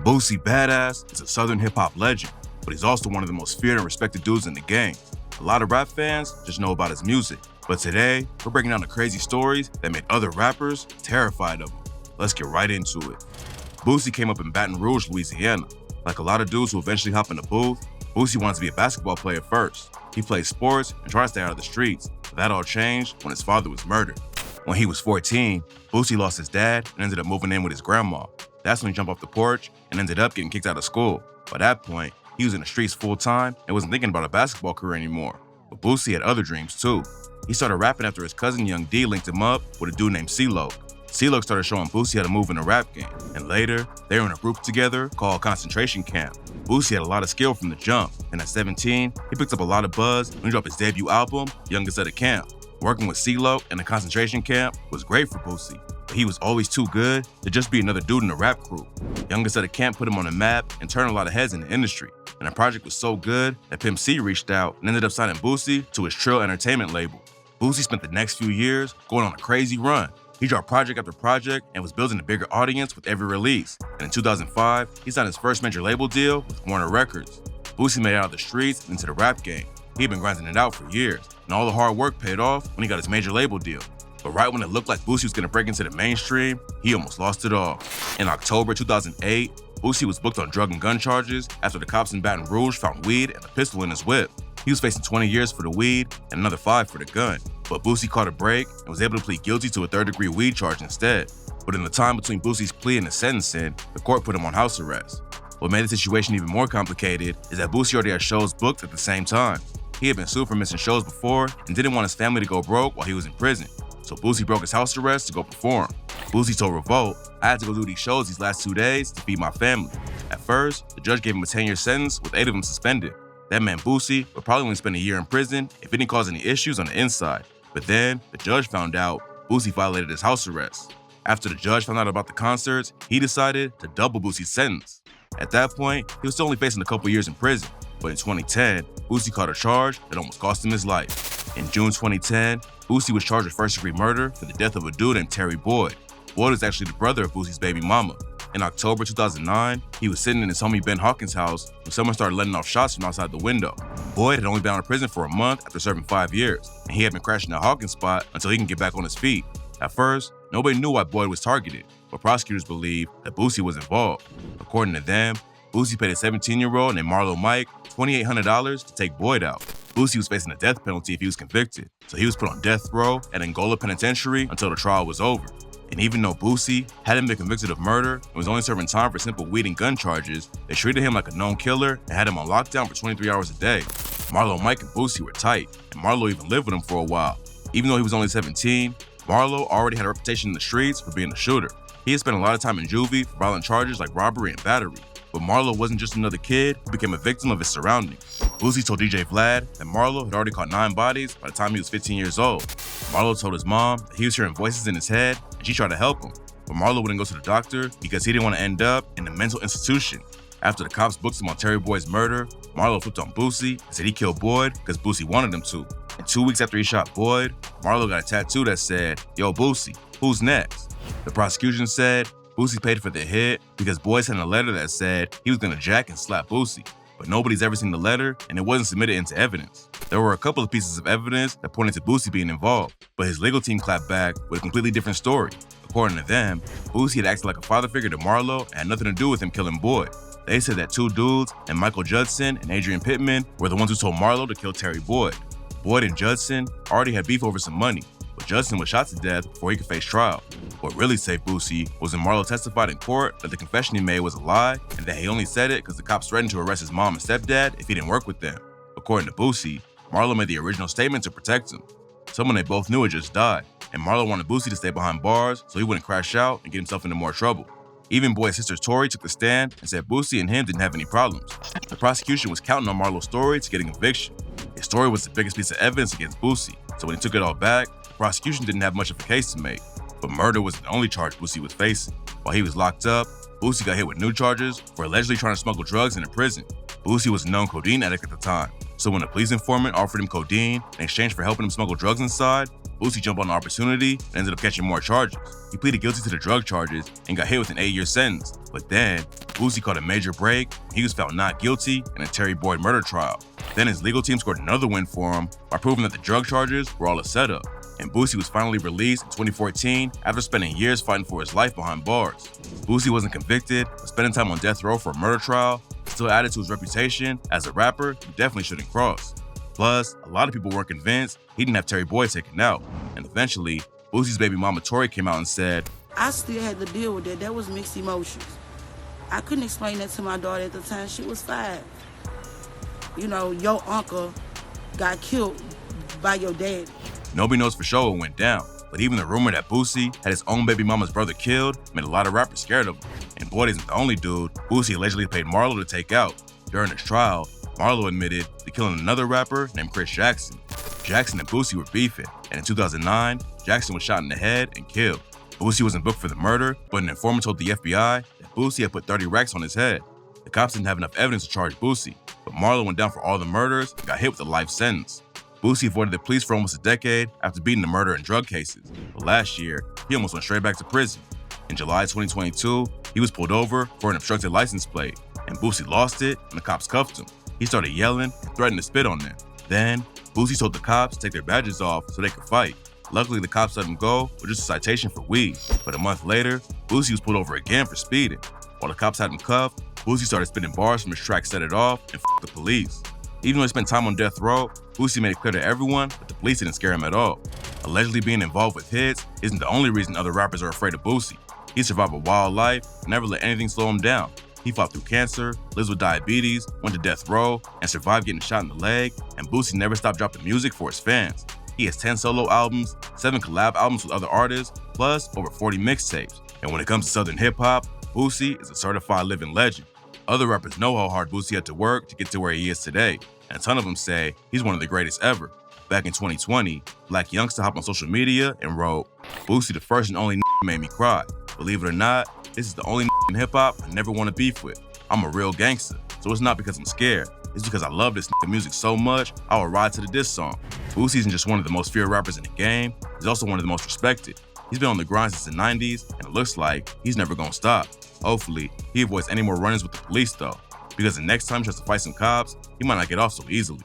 Boosie Badazz is a southern hip-hop legend, but he's also one of the most feared and respected dudes in the game. A lot of rap fans just know about his music, but today, we're breaking down the crazy stories that made other rappers terrified of him. Let's get right into it. Boosie came up in Baton Rouge, Louisiana. Like a lot of dudes who eventually hop in the booth, Boosie wanted to be a basketball player first. He played sports and tried to stay out of the streets, but that all changed when his father was murdered. When he was 14, Boosie lost his dad and ended up moving in with his grandma. That's when he jumped off the porch and ended up getting kicked out of school. By that point, he was in the streets full-time and wasn't thinking about a basketball career anymore. But Boosie had other dreams too. He started rapping after his cousin Young D linked him up with a dude named CeeLo. CeeLo started showing Boosie how to move in the rap game, and later, they were in a group together called Concentration Camp. Boosie had a lot of skill from the jump, and at 17, he picked up a lot of buzz when he dropped his debut album, Youngest at the Camp. Working with CeeLo and the Concentration Camp was great for Boosie, but he was always too good to just be another dude in the rap crew. Youngest at the Camp put him on the map and turned a lot of heads in the industry, and the project was so good that Pimp C reached out and ended up signing Boosie to his Trill Entertainment label. Boosie spent the next few years going on a crazy run. He dropped project after project and was building a bigger audience with every release. And in 2005, he signed his first major label deal with Warner Records. Boosie made it out of the streets and into the rap game. He had been grinding it out for years, and all the hard work paid off when he got his major label deal. But right when it looked like Boosie was gonna break into the mainstream, he almost lost it all. In October 2008, Boosie was booked on drug and gun charges after the cops in Baton Rouge found weed and a pistol in his whip. He was facing 20 years for the weed and another 5 for the gun. But Boosie caught a break and was able to plead guilty to a third-degree weed charge instead. But in the time between Boosie's plea and his sentencing, the court put him on house arrest. What made the situation even more complicated is that Boosie already had shows booked at the same time. He had been sued for missing shows before and didn't want his family to go broke while he was in prison. So Boosie broke his house arrest to go perform. Boosie told Revolt, "I had to go do these shows these last 2 days to feed my family." At first, the judge gave him a 10-year sentence with 8 of them suspended. That meant Boosie would probably only spend a year in prison if it didn't cause any issues on the inside. But then, the judge found out Boosie violated his house arrest. After the judge found out about the concerts, he decided to double Boosie's sentence. At that point, he was still only facing a couple years in prison. But in 2010, Boosie caught a charge that almost cost him his life. In June 2010, Boosie was charged with first-degree murder for the death of a dude named Terry Boyd. Boyd was actually the brother of Boosie's baby mama. In October 2009, he was sitting in his homie Ben Hawkins' house when someone started letting off shots from outside the window. Boyd had only been out of prison for a month after serving 5 years, and he had been crashing at Hawkins' spot until he can get back on his feet. At first, nobody knew why Boyd was targeted, but prosecutors believed that Boosie was involved. According to them, Boosie paid a 17-year-old named Marlo Mike $2,800 to take Boyd out. Boosie was facing a death penalty if he was convicted, so he was put on death row at Angola Penitentiary until the trial was over. And even though Boosie hadn't been convicted of murder and was only serving time for simple weed and gun charges, they treated him like a known killer and had him on lockdown for 23 hours a day. Marlo, Mike, and Boosie were tight, and Marlo even lived with him for a while. Even though he was only 17, Marlo already had a reputation in the streets for being a shooter. He had spent a lot of time in juvie for violent charges like robbery and battery. But Marlo wasn't just another kid who became a victim of his surroundings. Boosie told DJ Vlad that Marlo had already caught 9 bodies by the time he was 15 years old. Marlo told his mom that he was hearing voices in his head and she tried to help him. But Marlo wouldn't go to the doctor because he didn't want to end up in a mental institution. After the cops booked him on Terry Boyd's murder, Marlo flipped on Boosie and said he killed Boyd because Boosie wanted him to. And 2 weeks after he shot Boyd, Marlo got a tattoo that said, "Yo Boosie, who's next?" The prosecution said Boosie paid for the hit because Boyd sent a letter that said he was gonna jack and slap Boosie. But nobody's ever seen the letter and it wasn't submitted into evidence. There were a couple of pieces of evidence that pointed to Boosie being involved, but his legal team clapped back with a completely different story. According to them, Boosie had acted like a father figure to Marlo and had nothing to do with him killing Boyd. They said that 2 dudes, and Michael Judson and Adrian Pittman, were the ones who told Marlo to kill Terry Boyd. Boyd and Judson already had beef over some money, but Judson was shot to death before he could face trial. What really saved Boosie was when Marlo testified in court that the confession he made was a lie and that he only said it because the cops threatened to arrest his mom and stepdad if he didn't work with them. According to Boosie, Marlo made the original statement to protect him. Someone they both knew had just died, and Marlo wanted Boosie to stay behind bars so he wouldn't crash out and get himself into more trouble. Even Boyd's sister Tori took the stand and said Boosie and him didn't have any problems. The prosecution was counting on Marlo's story to get a conviction. His story was the biggest piece of evidence against Boosie, so when he took it all back, the prosecution didn't have much of a case to make. But murder wasn't the only charge Boosie was facing. While he was locked up, Boosie got hit with new charges for allegedly trying to smuggle drugs into prison. Boosie was a known codeine addict at the time, So when a police informant offered him codeine in exchange for helping him smuggle drugs inside, Boosie jumped on the opportunity and ended up catching more charges. He pleaded guilty to the drug charges and got hit with an 8-year sentence. But then, Boosie caught a major break when he was found not guilty in a Terry Boyd murder trial. Then his legal team scored another win for him by proving that the drug charges were all a setup. And Boosie was finally released in 2014 after spending years fighting for his life behind bars. Boosie wasn't convicted, but spending time on death row for a murder trial still added to his reputation as a rapper who definitely shouldn't cross. Plus, a lot of people weren't convinced he didn't have Terry Boyd taken out. And eventually, Boosie's baby mama Tori came out and said, I still had to deal with that. That was mixed emotions. I couldn't explain that to my daughter at the time. She was 5. You know, your uncle got killed by your dad. Nobody knows for sure what went down, but even the rumor that Boosie had his own baby mama's brother killed made a lot of rappers scared of him. And Boyd isn't the only dude Boosie allegedly paid Marlo to take out. During his trial, Marlo admitted to killing another rapper named Chris Jackson. Jackson and Boosie were beefing, and in 2009, Jackson was shot in the head and killed. Boosie wasn't booked for the murder, but an informant told the FBI that Boosie had put 30 racks on his head. The cops didn't have enough evidence to charge Boosie, but Marlo went down for all the murders and got hit with a life sentence. Boosie avoided the police for almost a decade after beating the murder and drug cases, but last year, he almost went straight back to prison. In July 2022, he was pulled over for an obstructed license plate, and Boosie lost it and the cops cuffed him. He started yelling and threatened to spit on them. Then, Boosie told the cops to take their badges off so they could fight. Luckily, the cops let him go with just a citation for weed, but a month later, Boosie was pulled over again for speeding. While the cops had him cuffed, Boosie started spitting bars from his track, set it off, and f***ed the police. Even though he spent time on death row, Boosie made it clear to everyone that the police didn't scare him at all. Allegedly being involved with hits isn't the only reason other rappers are afraid of Boosie. He survived a wild life and never let anything slow him down. He fought through cancer, lives with diabetes, went to death row, and survived getting shot in the leg, and Boosie never stopped dropping music for his fans. He has 10 solo albums, 7 collab albums with other artists, plus over 40 mixtapes. And when it comes to Southern hip-hop, Boosie is a certified living legend. Other rappers know how hard Boosie had to work to get to where he is today, and a ton of them say he's one of the greatest ever. Back in 2020, Black Youngsta hopped on social media and wrote, "Boosie the first and only made me cry. Believe it or not, this is the only in hip-hop I never want to beef with. I'm a real gangster, so it's not because I'm scared. It's because I love this music so much, I will ride to the diss song." Boosie isn't just one of the most feared rappers in the game, he's also one of the most respected. He's been on the grind since the 90s, and it looks like he's never gonna stop. Hopefully, he avoids any more run-ins with the police though, because the next time he tries to fight some cops, he might not get off so easily.